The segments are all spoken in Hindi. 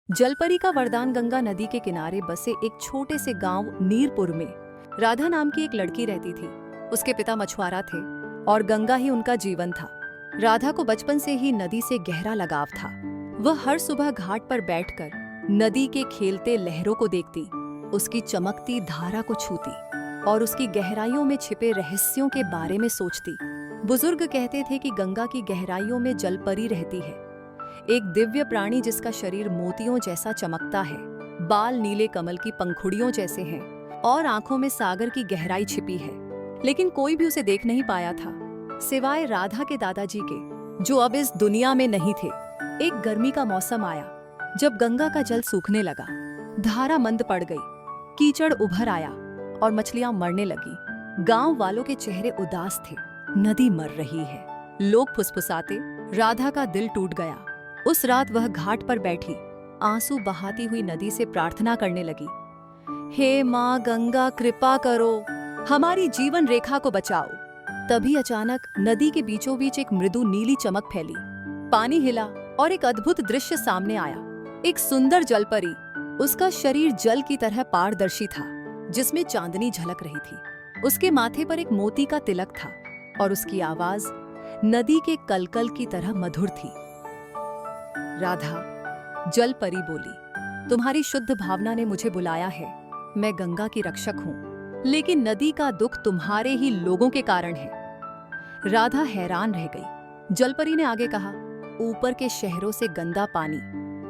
जलपरी का वरदान। गंगा नदी के किनारे बसे एक छोटे से गांव नीरपुर में राधा नाम की एक लड़की रहती थी। उसके पिता मछुआरा थे और गंगा ही उनका जीवन था। राधा को बचपन से ही नदी से गहरा लगाव था। वह हर सुबह घाट पर बैठकर नदी के खेलते लहरों को देखती, उसकी चमकती धारा को छूती और उसकी गहराइयों में छिपे रहस्यों के बारे में सोचती। बुजुर्ग कहते थे कि गंगा की गहराइयों में जलपरी रहती है, एक दिव्य प्राणी जिसका शरीर मोतियों जैसा चमकता है, बाल नीले कमल की पंखुड़ियों जैसे हैं और आंखों में सागर की गहराई छिपी है। लेकिन कोई भी उसे देख नहीं पाया था, सिवाय राधा के दादाजी के, जो अब इस दुनिया में नहीं थे। एक गर्मी का मौसम आया जब गंगा का जल सूखने लगा, धारा मंद पड़ गई, कीचड़ उभर आया और मछलियां मरने लगी। गांव वालों के चेहरे उदास थे, नदी मर रही है। लोग फुसफुसाते। राधा का दिल टूट गया। उस रात वह घाट पर बैठी, आंसू बहाती हुई नदी से प्रार्थना करने लगी, हे माँ गंगा, कृपा करो, हमारी जीवन रेखा को बचाओ। तभी अचानक नदी के बीचों बीच एक मृदु नीली चमक फैली। पानी हिला और एक अद्भुत दृश्य सामने आया। एक सुंदर जलपरी, उसका शरीर जल की तरह पारदर्शी था, जिसमें चांदनी झलक रही थी। उसके माथे पर एक मोती का तिलक था और उसकी आवाज नदी के कलकल की तरह मधुर थी। राधा, जलपरी बोली, तुम्हारी शुद्ध भावना ने मुझे बुलाया है। मैं गंगा की रक्षक हूँ, लेकिन नदी का दुख तुम्हारे ही लोगों के कारण है। राधा हैरान रह गई। जलपरी ने आगे कहा, ऊपर के शहरों से गंदा पानी,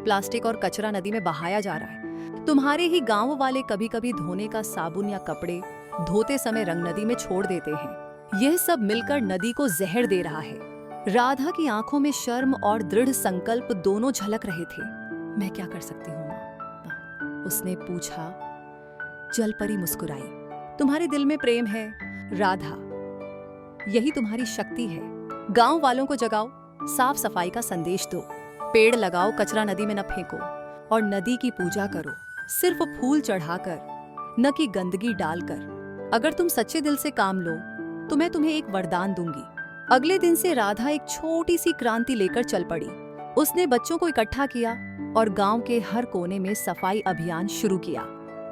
प्लास्टिक और कचरा नदी में बहाया जा रहा है। तुम्हारे ही गांव वाले कभी कभी धोने का साबुन या कपड़े धोते समय रंग नदी में छोड़ देते हैं। यह सब मिलकर नदी को जहर दे रहा है। राधा की आंखों में शर्म और दृढ़ संकल्प दोनों झलक रहे थे। मैं क्या कर सकती हूँ माँ? उसने पूछा। जलपरी मुस्कुराई। तुम्हारे दिल में प्रेम है राधा, यही तुम्हारी शक्ति है। गांव वालों को जगाओ, साफ सफाई का संदेश दो, पेड़ लगाओ, कचरा नदी में न फेंको और नदी की पूजा करो, सिर्फ फूल चढ़ाकर, न कि गंदगी डालकर। अगर तुम सच्चे दिल से काम लो तो मैं तुम्हें एक वरदान दूंगी। अगले दिन से राधा एक छोटी सी क्रांति लेकर चल पड़ी। उसने बच्चों को इकट्ठा किया और गांव के हर कोने में सफाई अभियान शुरू किया।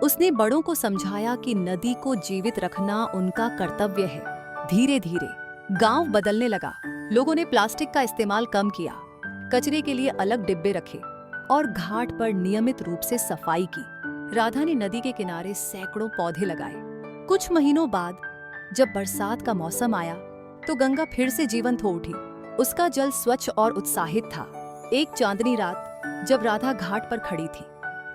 उसने बड़ों को समझाया कि नदी को जीवित रखना उनका कर्तव्य है। धीरे धीरे गांव बदलने लगा। लोगों ने प्लास्टिक का इस्तेमाल कम किया, कचरे के लिए अलग डिब्बे रखे और घाट पर नियमित रूप से सफाई की। राधा ने नदी के किनारे सैकड़ों पौधे लगाए। कुछ महीनों बाद जब बरसात का मौसम आया तो गंगा फिर से जीवंत हो उठी। उसका जल स्वच्छ और उत्साहित था। एक चांदनी रात जब राधा घाट पर खड़ी थी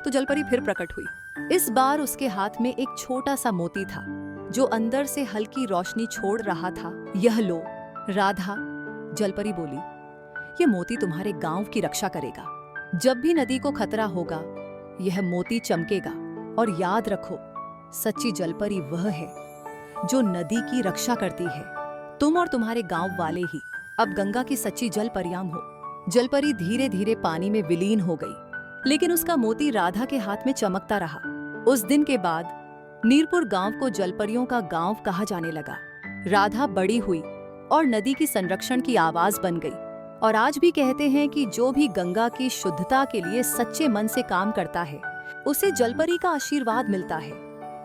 तो जलपरी फिर प्रकट हुई। इस बार उसके हाथ में एक छोटा सा मोती था जो अंदर से हल्की रोशनी छोड़ रहा था। यह लो राधा, जलपरी बोली, यह मोती तुम्हारे गांव की रक्षा करेगा। जब भी नदी को खतरा होगा यह मोती चमकेगा। और याद रखो, सच्ची जलपरी वह है जो नदी की रक्षा करती है। तुम और तुम्हारे गांव वाले ही अब गंगा की सच्ची जलपरियां हो। जलपरी धीरे धीरे पानी में विलीन हो गई, लेकिन उसका मोती राधा के हाथ में चमकता रहा। उस दिन के बाद नीरपुर गांव को जलपरियों का गांव कहा जाने लगा। राधा बड़ी हुई और नदी की संरक्षण की आवाज बन गई। और आज भी कहते हैं कि जो भी गंगा की शुद्धता के लिए सच्चे मन से काम करता है उसे जलपरी का आशीर्वाद मिलता है,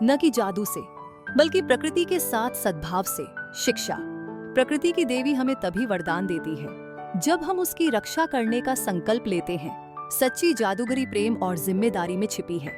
न कि जादू से, बल्कि प्रकृति के साथ सद्भाव से। शिक्षा। प्रकृति की देवी हमें तभी वरदान देती है जब हम उसकी रक्षा करने का संकल्प लेते हैं। सच्ची जादूगरी प्रेम और जिम्मेदारी में छिपी है।